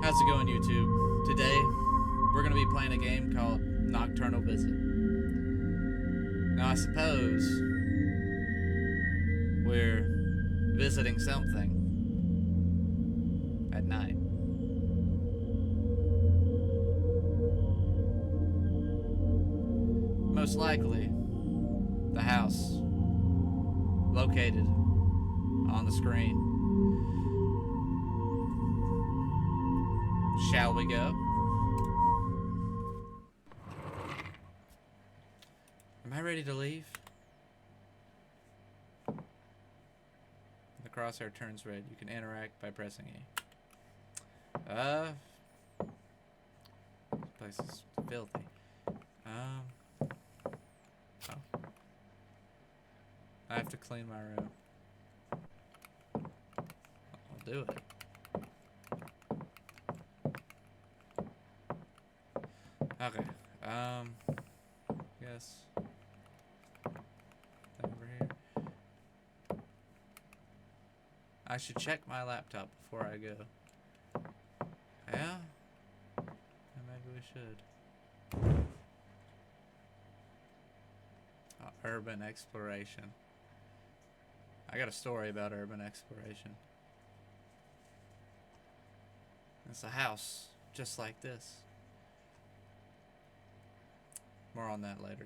How's it going, YouTube? Today, we're going to be playing a game called Nocturnal Visit. Now, I suppose we're visiting something at night. Most likely, the house located on the screen. Shall we go? Am I ready to leave? The crosshair turns red. You can interact by pressing E. This place is filthy. Oh. I have to clean my room. I'll do it. Okay, yes. Over here. I should check my laptop before I go. Yeah? Maybe we should. Urban exploration. I got a story about urban exploration. It's a house just like this. More on that later,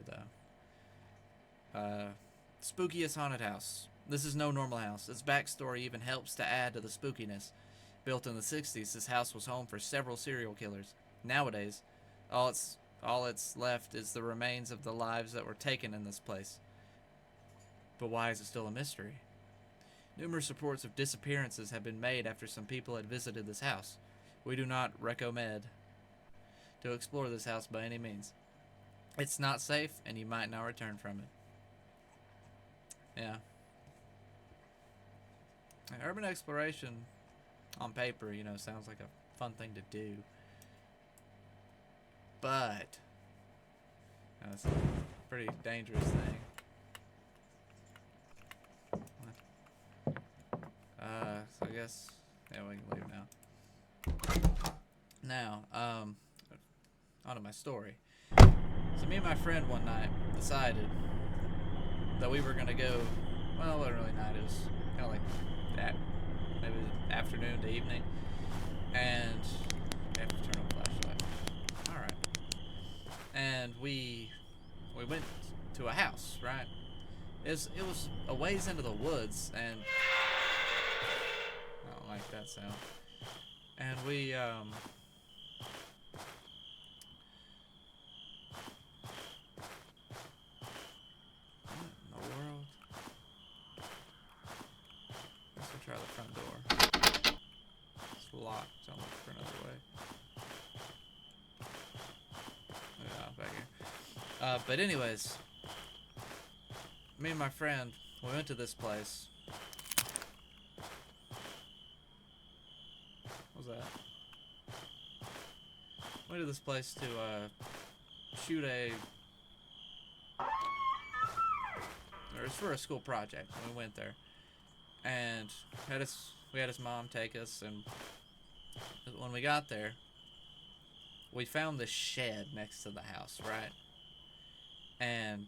though. Spookiest haunted house. This is no normal house. Its backstory even helps to add to the spookiness. Built in the 60s, this house was home for several serial killers. Nowadays, all it's left is the remains of the lives that were taken in this place. But why is it still a mystery? Numerous reports of disappearances have been made after some people had visited this house. We do not recommend to explore this house by any means. It's not safe, and you might not return from it. Yeah. And urban exploration, on paper, sounds like a fun thing to do. But it's a pretty dangerous thing. So I guess, yeah, we can leave now. Now, on to my story. So me and my friend one night decided that we were going to go, well, it wasn't really night, it was kind of like that, maybe afternoon to evening, and we have to turn on the flashlight. Alright. And we went to a house, right? It was a ways into the woods, and I don't like that sound. And we, try the front door. It's locked, so I'm looking for another way. Yeah, back here. But anyways, me and my friend, we went to this place. What was that? Went to this place to shoot a. It was for a school project. And we went there. And we had his mom take us, and when we got there, we found this shed next to the house, right? And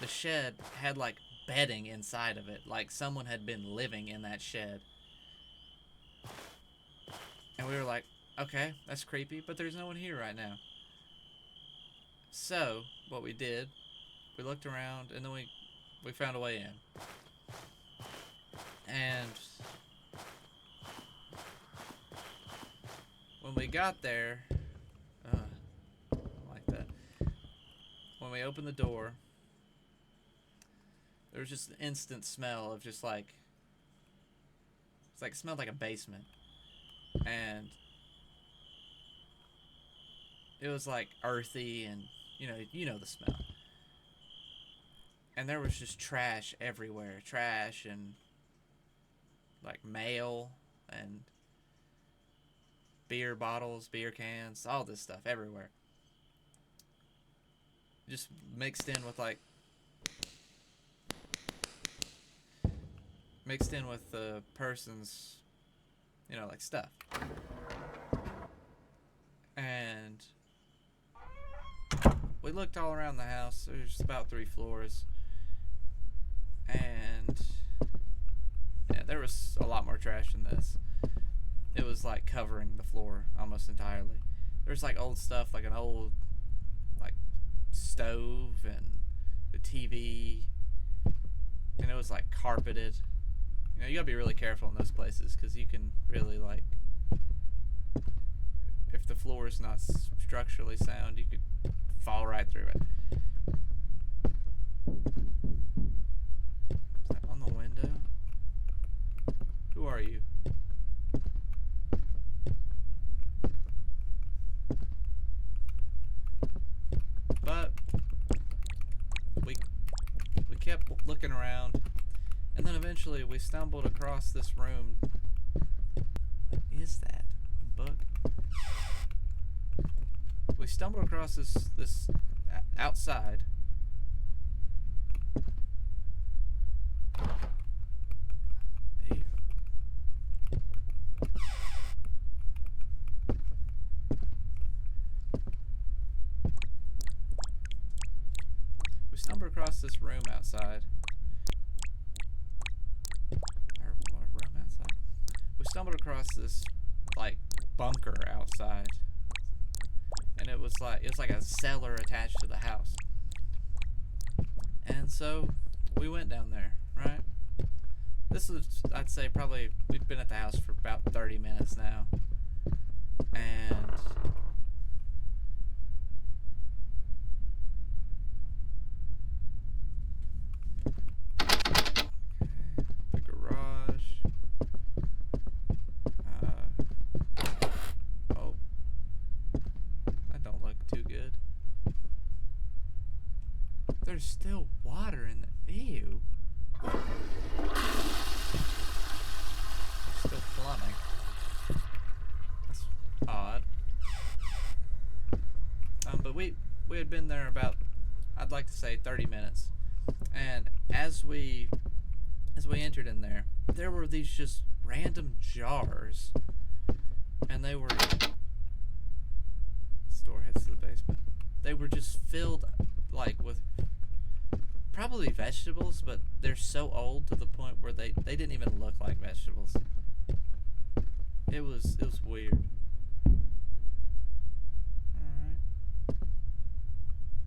the shed had like bedding inside of it, like someone had been living in that shed. And we were like, okay, that's creepy, but there's no one here right now. So what we did, we looked around, and then we found a way in. And when we got there, I don't like that. When we opened the door, there was just an instant smell of just like, it smelled like a basement. And it was like earthy, and you know the smell. And there was just trash everywhere. Trash and like mail and beer bottles, beer cans, all this stuff everywhere. Just mixed in with the person's, like stuff. we looked all around the house. There's about 3 floors. And yeah, there was a lot more trash than this. It was like covering the floor almost entirely. There's like old stuff, like an old like stove and the TV, and it was like carpeted. You know, you gotta be really careful in those places because you can really like, if the floor is not structurally sound, you could fall right through it. Is that on the window? Who are you? But we kept looking around, and then eventually we stumbled across this room. What is that? A book? We stumbled across this outside. Ew. We stumbled across this room outside. Or room outside. We stumbled across this like bunker outside. And it was like a cellar attached to the house. And so we went down there, right? This was, I'd say, probably, we'd been at the house for about 30 minutes now. And the garage. Oh, that don't look too good. There's still water in the, ew. There's still plumbing. That's odd. But we had been there about, I'd like to say 30 minutes. And as we entered in there, there were these just random jars. And they were, this door heads to the basement. They were just filled like with probably vegetables, but they're so old to the point where they didn't even look like vegetables. It was weird. Alright.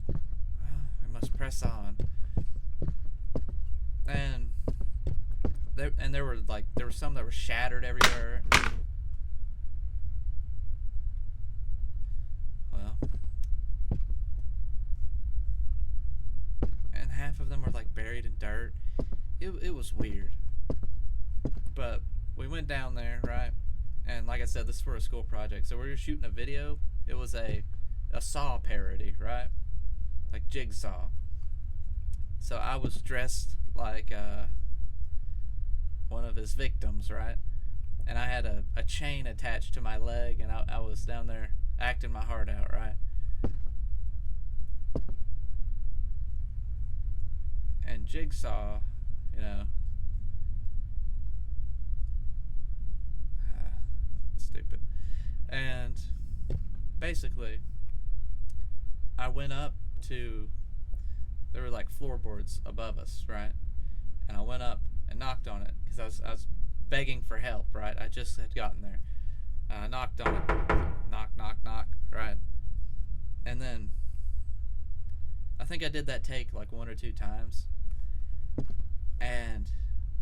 Well, we must press on. And there were some that were shattered everywhere. Well, and half of them were like buried in dirt. It was weird. But we went down there, right? And like I said, this is for a school project. So we were shooting a video. It was a Saw parody, right? Like Jigsaw. So I was dressed like one of his victims, right? And I had a chain attached to my leg, and I was down there acting my heart out, right? And Jigsaw, you know, stupid. And basically, I went up to, there were like floorboards above us, right? And I went up and knocked on it because I was begging for help, right? I just had gotten there. I knocked on it. Knock, knock, knock, right? And then I think I did that take like 1 or 2 times. And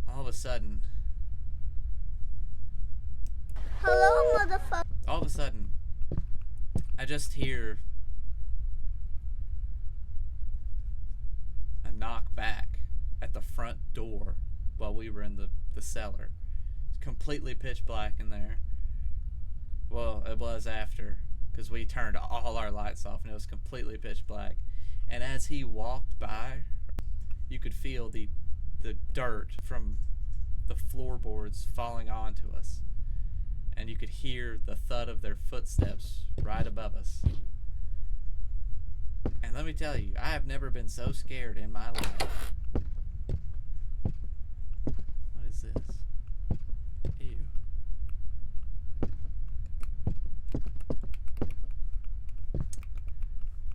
all of a sudden, hello, motherfucker. all of a sudden, I just hear a knock back at the front door while we were in the cellar. It's completely pitch black in there. Well, it was after, because we turned all our lights off and it was completely pitch black. And as he walked by, you could feel the dirt from the floorboards falling onto us. And you could hear the thud of their footsteps right above us. And let me tell you, I have never been so scared in my life. What is this? Ew.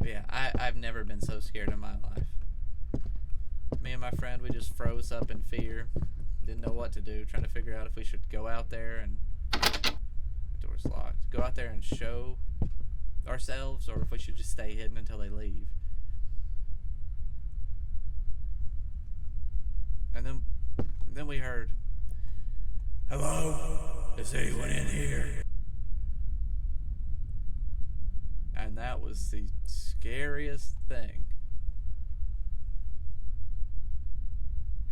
Yeah, I've never been so scared in my life. Me and my friend, we just froze up in fear. Didn't know what to do, trying to figure out if we should go out there and... The door's locked. Go out there and show ourselves, or if we should just stay hidden until they leave. And then we heard, "Hello? Is anyone in here?" And that was the scariest thing.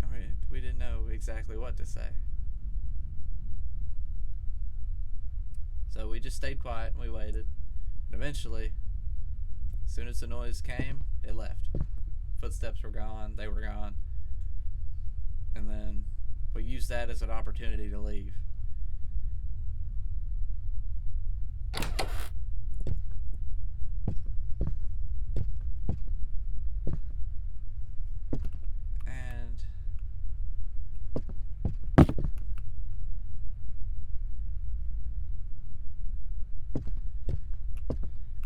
I mean, we didn't know exactly what to say. So we just stayed quiet and we waited. And eventually, as soon as the noise came, it left. Footsteps were gone, they were gone. And then we used that as an opportunity to leave.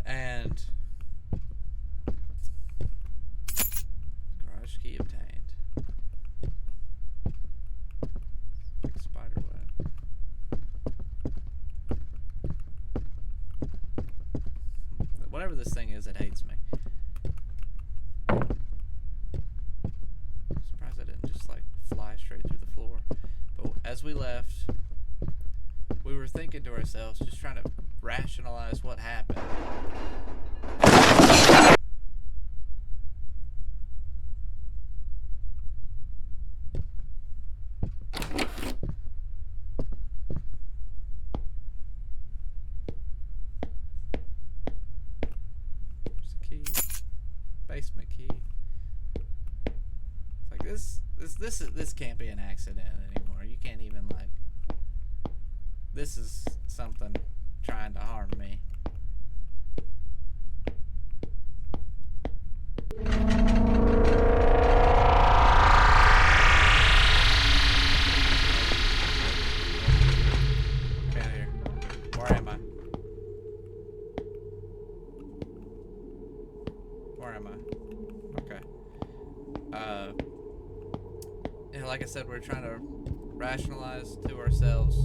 And garage key obtained. Big spider web. Whatever this thing is, it hates me. Surprised I didn't just like fly straight through the floor. But as we left, we were thinking to ourselves, just trying to rationalize what happened. There's a key. Basement key. It's like this can't be an accident anymore. You can't even like... This is something trying to harm me. Get out of here. Where am I? Where am I? Okay. And like I said, we're trying to rationalize to ourselves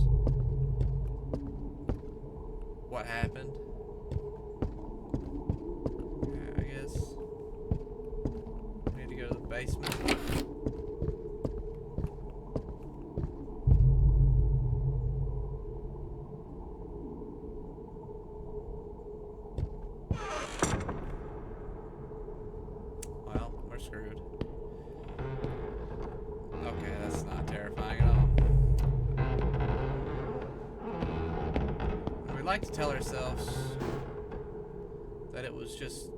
what happened. I guess we need to go to the basement. Well, we're screwed. Okay, that's not terrifying at all. We like to tell ourselves that it was just,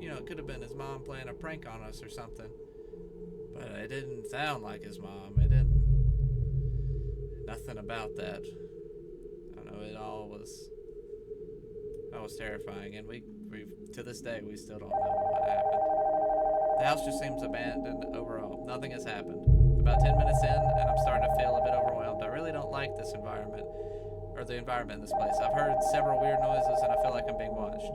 you know, it could have been his mom playing a prank on us or something. But it didn't sound like his mom. It didn't. Nothing about that. I don't know, it all was... That was terrifying, and we to this day, we still don't know what happened. The house just seems abandoned overall. Nothing has happened. About 10 minutes in, and I'm starting to feel a bit overwhelmed. I really don't like this environment, or the environment in this place. I've heard several weird noises, and I feel like I'm being watched.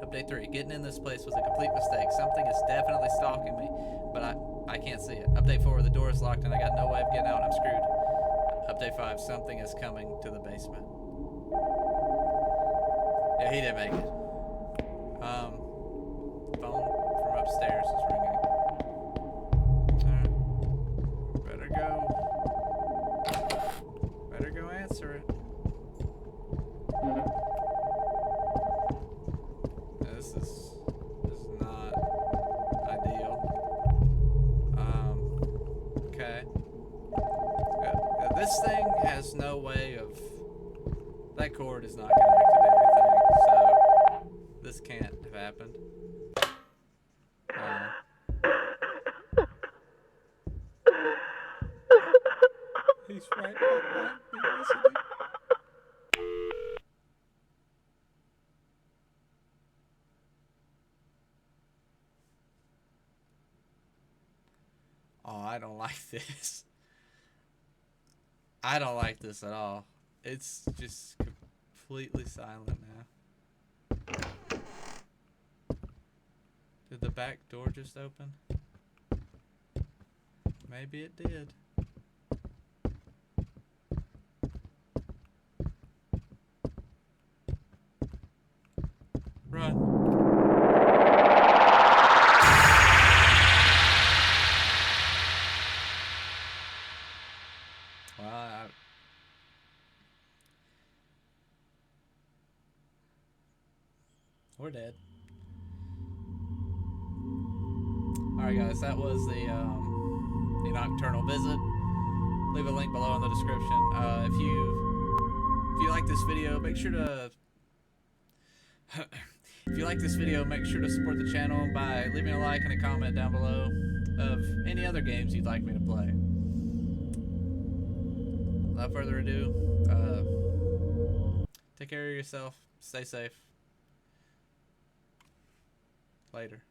Update 3. Getting in this place was a complete mistake. Something is definitely stalking me, but I can't see it. Update 4. The door is locked, and I got no way of getting out. I'm screwed. Update 5. Something is coming to the basement. Yeah, he didn't make it. Phone from upstairs is ringing. Alright. Better go answer it. This is not ideal. Okay. This thing has no way of... That cord is not connected to anything, so this can't have happened. He's right behind me, isn't he? Oh, I don't like this. I don't like this at all. It's just completely silent now. Did the back door just open? Maybe it did. Run. Wow. We're dead. Alright guys, that was the Nocturnal visit. Leave a link below in the description. If you like this video, make sure to if you like this video, make sure to support the channel by leaving a like and a comment down below of any other games you'd like me to play. Without further ado, take care of yourself. Stay safe. Later.